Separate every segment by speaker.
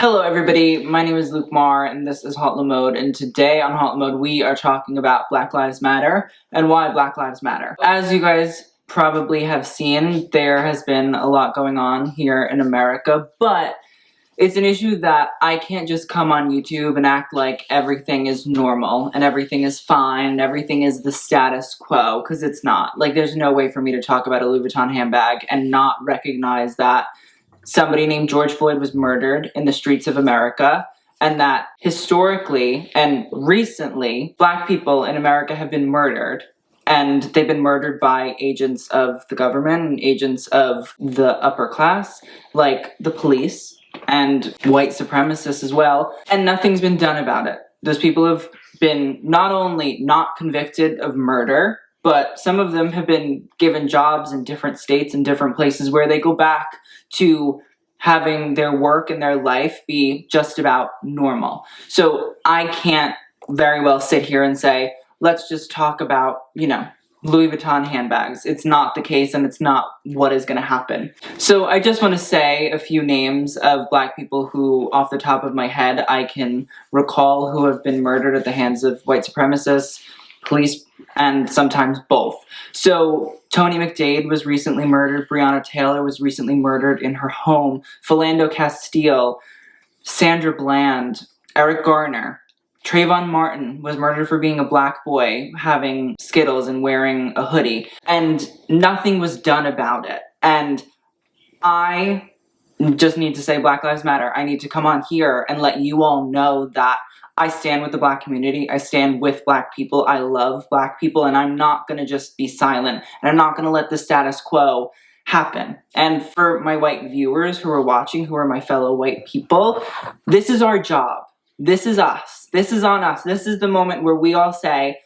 Speaker 1: Hello everybody, my name is Luke Marr and this is HauteLeMode, and today on HauteLeMode we are talking about Black Lives Matter and why Black Lives Matter. As you guys probably have seen, there has been a lot going on here in America, but it's an issue that I can't just come on YouTube and act like everything is normal and everything is fine and everything is the status quo, because it's not. Like, there's no way for me to talk about a Louis Vuitton handbag and not recognize that somebody named George Floyd was murdered in the streets of America, and that historically and recently, Black people in America have been murdered, and they've been murdered by agents of the government and agents of the upper class, like the police and white supremacists as well, and nothing's been done about it. Those people have been not only not convicted of murder, but some of them have been given jobs in different states and different places where they go back to having their work and their life be just about normal. So I can't very well sit here and say, let's just talk about, Louis Vuitton handbags. It's not the case, and it's not what is going to happen. So I just want to say a few names of Black people who, off the top of my head, I can recall who have been murdered at the hands of white supremacists, police, and sometimes both. So Tony McDade was recently murdered. Breonna Taylor was recently murdered in her home. Philando Castile, Sandra Bland, Eric Garner. Trayvon Martin was murdered for being a Black boy, having Skittles and wearing a hoodie, and nothing was done about it. And I just need to say Black Lives Matter. I need to come on here and let you all know that I stand with the Black community. I stand with Black people. I love Black people, and I'm not going to just be silent, and I'm not going to let the status quo happen. And for my white viewers who are watching, who are my fellow white people, this is our job. This is us. This is on us. This is the moment where we all say,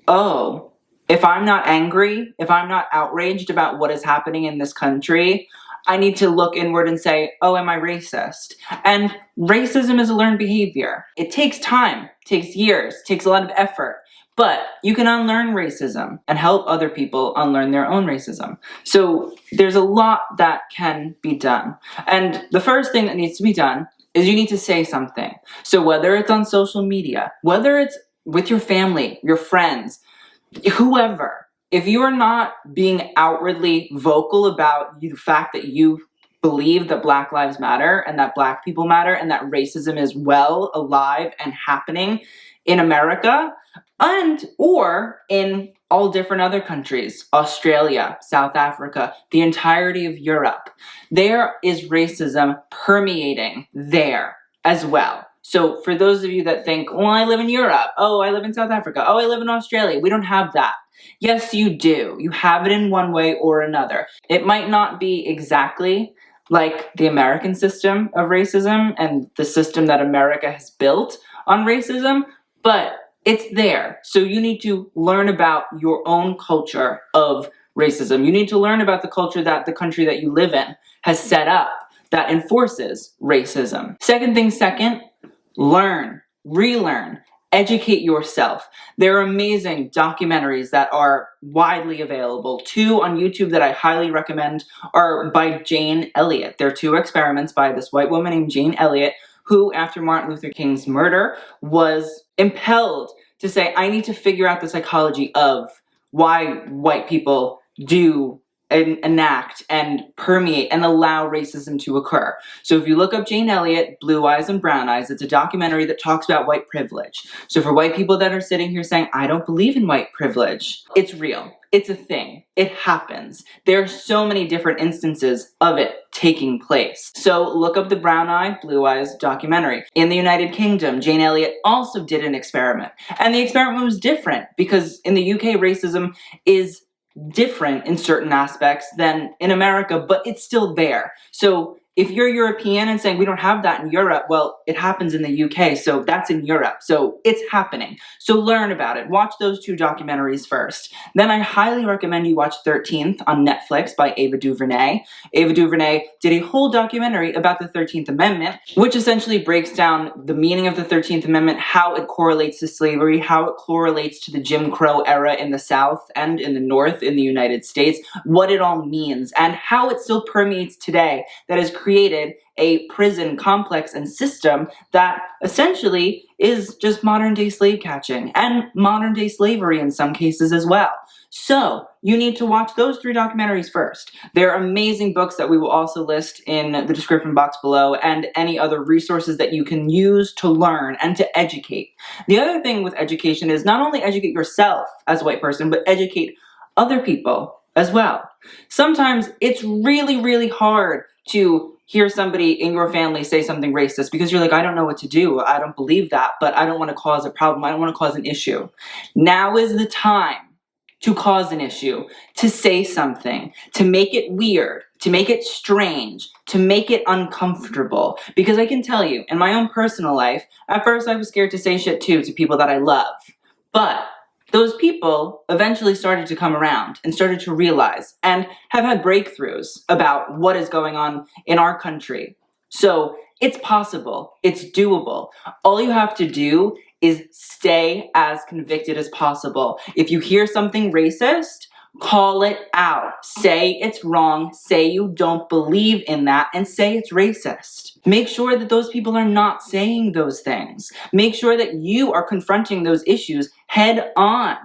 Speaker 1: oh, if I'm not angry, if I'm not outraged about what is happening in this country, I need to look inward and say, oh, am I racist? And racism is a learned behavior. It takes time, takes years, takes a lot of effort, but you can unlearn racism and help other people unlearn their own racism. So there's a lot that can be done. And the first thing that needs to be done is you need to say something. So whether it's on social media, whether it's with your family, your friends, whoever, if you are not being outwardly vocal about the fact that you believe that Black Lives Matter and that Black people matter and that racism is well, alive, and happening in America and or in all different other countries, Australia, South Africa, the entirety of Europe, there is racism permeating there as well. So for those of you that think, well, I live in Europe, oh, I live in South Africa, oh, I live in Australia, we don't have that. Yes, you do. You have it in one way or another. It might not be exactly like the American system of racism and the system that America has built on racism, but it's there. So you need to learn about your own culture of racism. You need to learn about the culture that the country that you live in has set up that enforces racism. Second thing second, learn, relearn, educate yourself. There are amazing documentaries that are widely available. Two on YouTube that I highly recommend are by Jane Elliott. They're two experiments by this white woman named Jane Elliott, who, after Martin Luther King's murder, was impelled to say, I need to figure out the psychology of why white people do enact and permeate and allow racism to occur. So if you look up Jane Elliott, Blue Eyes and Brown Eyes, it's a documentary that talks about white privilege. So for white people that are sitting here saying, I don't believe in white privilege, it's real. It's a thing. It happens. There are so many different instances of it taking place. So look up the Brown Eye, Blue Eyes documentary. In the United Kingdom, Jane Elliott also did an experiment. And the experiment was different because in the UK, racism is different in certain aspects than in America, but it's still there. So if you're European and saying we don't have that in Europe, well, it happens in the UK, so that's in Europe. So it's happening. So learn about it. Watch those two documentaries first. Then I highly recommend you watch 13th on Netflix by Ava DuVernay. Ava DuVernay did a whole documentary about the 13th Amendment, which essentially breaks down the meaning of the 13th Amendment, how it correlates to slavery, how it correlates to the Jim Crow era in the South and in the North in the United States, what it all means, and how it still permeates today that is created a prison complex and system that essentially is just modern-day slave catching and modern-day slavery in some cases as well. So you need to watch those 3 documentaries first. They're amazing books that we will also list in the description box below, and any other resources that you can use to learn and to educate. The other thing with education is not only educate yourself as a white person, but educate other people as well. Sometimes it's really, really hard to hear somebody in your family say something racist because you're like, I don't know what to do. I don't believe that, but I don't want to cause a problem. I don't want to cause an issue. Now is the time to cause an issue, to say something, to make it weird, to make it strange, to make it uncomfortable. Because I can tell you, in my own personal life, at first I was scared to say shit too to people that I love. But those people eventually started to come around and started to realize and have had breakthroughs about what is going on in our country. So it's possible, it's doable. All you have to do is stay as convicted as possible. If you hear something racist, call it out. Say it's wrong, say you don't believe in that, and say it's racist. Make sure that those people are not saying those things. Make sure that you are confronting those issues head on.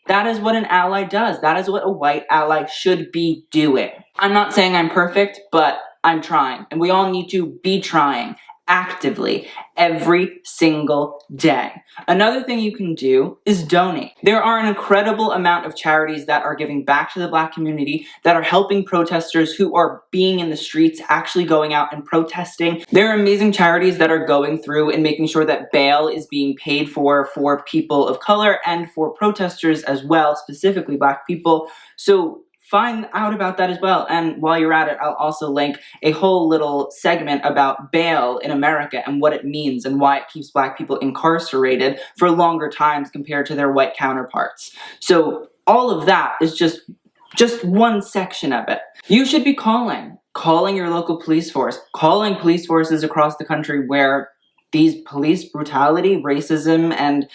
Speaker 1: That is what an ally does. That is what a white ally should be doing. I'm not saying I'm perfect, but I'm trying. And we all need to be trying actively every single day. Another thing you can do is donate. There are an incredible amount of charities that are giving back to the Black community, that are helping protesters who are being in the streets, actually going out and protesting. There are amazing charities that are going through and making sure that bail is being paid for people of color and for protesters as well, specifically Black people. So find out about that as well. And while you're at it, I'll also link a whole little segment about bail in America and what it means and why it keeps Black people incarcerated for longer times compared to their white counterparts. So all of that is just one section of it. You should be calling your local police force, calling police forces across the country where these police brutality, racism, and,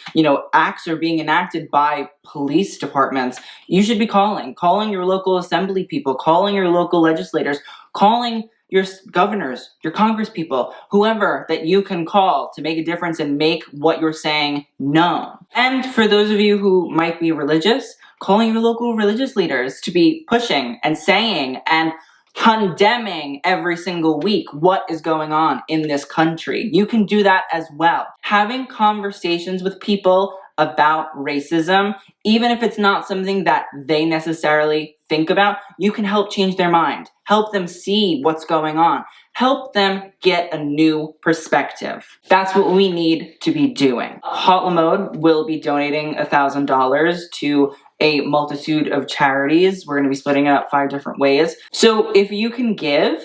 Speaker 1: acts are being enacted by police departments. You should be calling your local assembly people, calling your local legislators, calling your governors, your congress people, whoever that you can call to make a difference and make what you're saying known. And for those of you who might be religious, calling your local religious leaders to be pushing and saying and condemning every single week what is going on in this country. You can do that as well. Having conversations with people about racism, even if it's not something that they necessarily think about, you can help change their mind, help them see what's going on, help them get a new perspective. That's what we need to be doing. HauteLeMode will be donating $1,000 to a multitude of charities. We're going to be splitting it up 5 different ways. So if you can give.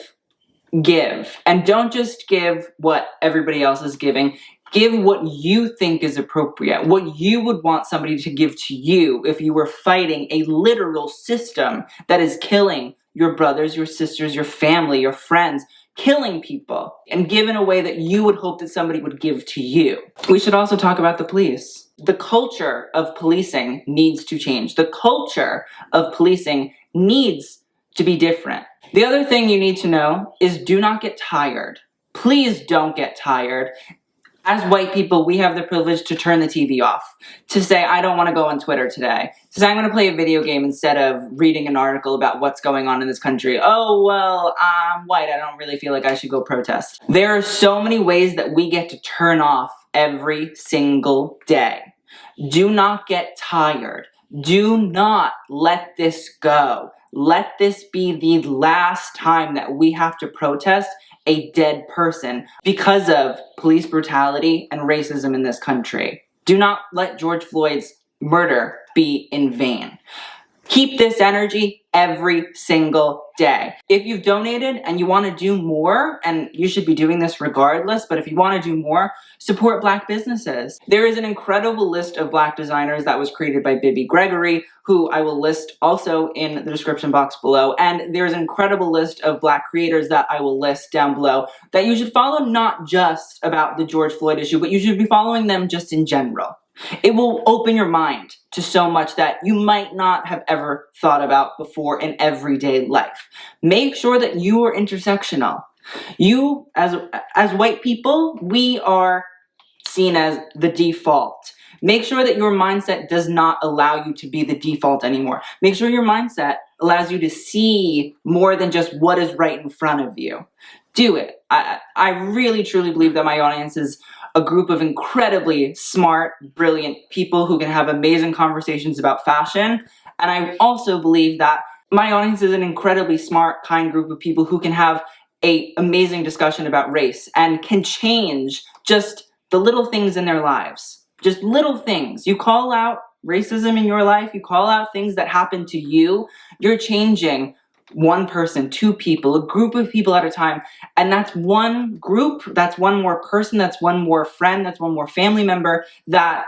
Speaker 1: And don't just give what everybody else is giving. Give what you think is appropriate, what you would want somebody to give to you if you were fighting a literal system that is killing your brothers, your sisters, your family, your friends, killing people, and give in a way that you would hope that somebody would give to you. We should also talk about the police. The culture of policing needs to change. The culture of policing needs to be different. The other thing you need to know is do not get tired. Please don't get tired. As white people, we have the privilege to turn the TV off, to say, I don't want to go on Twitter today, to say, I'm going to play a video game instead of reading an article about what's going on in this country. Oh, well, I'm white, I don't really feel like I should go protest. There are so many ways that we get to turn off every single day. Do not get tired. Do not let this go. Let this be the last time that we have to protest a dead person because of police brutality and racism in this country. Do not let George Floyd's murder be in vain. Keep this energy every single day. If you've donated and you want to do more, and you should be doing this regardless, but if you want to do more, support Black businesses. There is an incredible list of Black designers that was created by Bibi Gregory, who I will list also in the description box below. And there's an incredible list of Black creators that I will list down below that you should follow, not just about the George Floyd issue, but you should be following them just in general. It will open your mind to so much that you might not have ever thought about before in everyday life. Make sure that you are intersectional. You, as white people, we are seen as the default. Make sure that your mindset does not allow you to be the default anymore. Make sure your mindset allows you to see more than just what is right in front of you. Do it. I really truly believe that my audience is a group of incredibly smart, brilliant people who can have amazing conversations about fashion. And I also believe that my audience is an incredibly smart, kind group of people who can have an amazing discussion about race and can change just the little things in their lives. Just little things. You call out racism in your life, you call out things that happen to you, you're changing one person, two people, a group of people at a time. And that's one group, that's one more person, that's one more friend, that's one more family member that,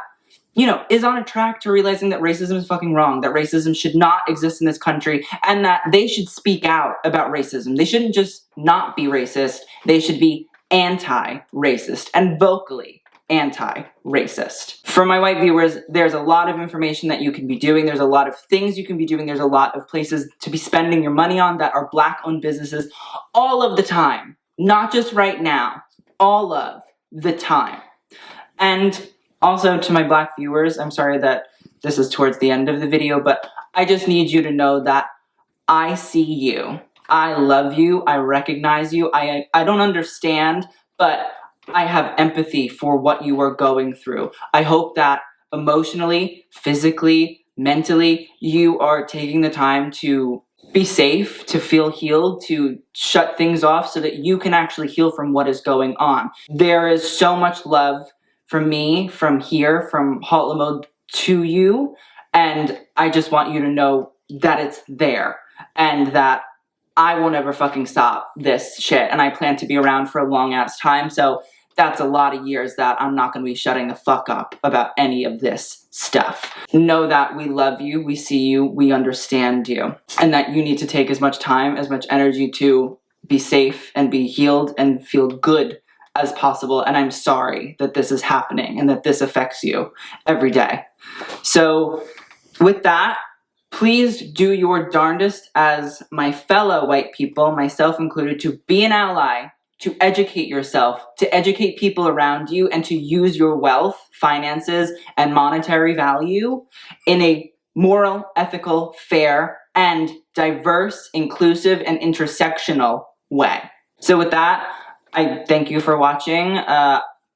Speaker 1: you know, is on a track to realizing that racism is fucking wrong, that racism should not exist in this country, and that they should speak out about racism. They shouldn't just not be racist, they should be anti-racist and vocally anti-racist. For my white viewers, there's a lot of information that you can be doing, there's a lot of things you can be doing, there's a lot of places to be spending your money on that are Black-owned businesses all of the time. Not just right now, all of the time. And also to my Black viewers, I'm sorry that this is towards the end of the video, but I just need you to know that I see you. I love you, I recognize you, I don't understand, but I have empathy for what you are going through. I hope that emotionally, physically, mentally, you are taking the time to be safe, to feel healed, to shut things off so that you can actually heal from what is going on. There is so much love from me, from here, from HauteLeMode to you, and I just want you to know that it's there, and that I will never fucking stop this shit, and I plan to be around for a long-ass time, so that's a lot of years that I'm not going to be shutting the fuck up about any of this stuff. Know that we love you, we see you, we understand you, and that you need to take as much time, as much energy to be safe and be healed and feel good as possible, and I'm sorry that this is happening and that this affects you every day. So with that, please do your darndest as my fellow white people, myself included, to be an ally, to educate yourself, to educate people around you, and to use your wealth, finances, and monetary value in a moral, ethical, fair, and diverse, inclusive, and intersectional way. So with that, I thank you for watching.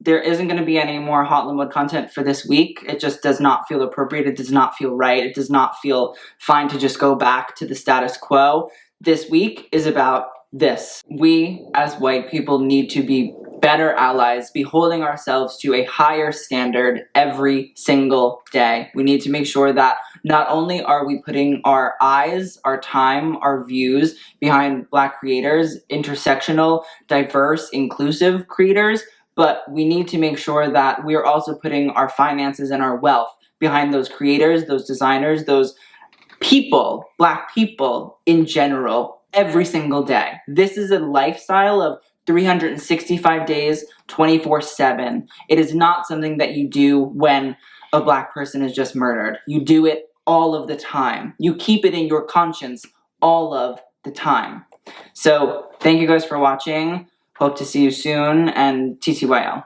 Speaker 1: There isn't going to be any more HauteLeMode content for this week. It just does not feel appropriate. It does not feel right. It does not feel fine to just go back to the status quo. This week is about this. We, as white people, need to be better allies, be holding ourselves to a higher standard every single day. We need to make sure that not only are we putting our eyes, our time, our views behind Black creators, intersectional, diverse, inclusive creators, but we need to make sure that we're also putting our finances and our wealth behind those creators, those designers, those people, Black people in general, every single day. This is a lifestyle of 365 days, 24/7. It is not something that you do when a Black person is just murdered. You do it all of the time. You keep it in your conscience all of the time. So thank you guys for watching. Hope to see you soon, and TTYL.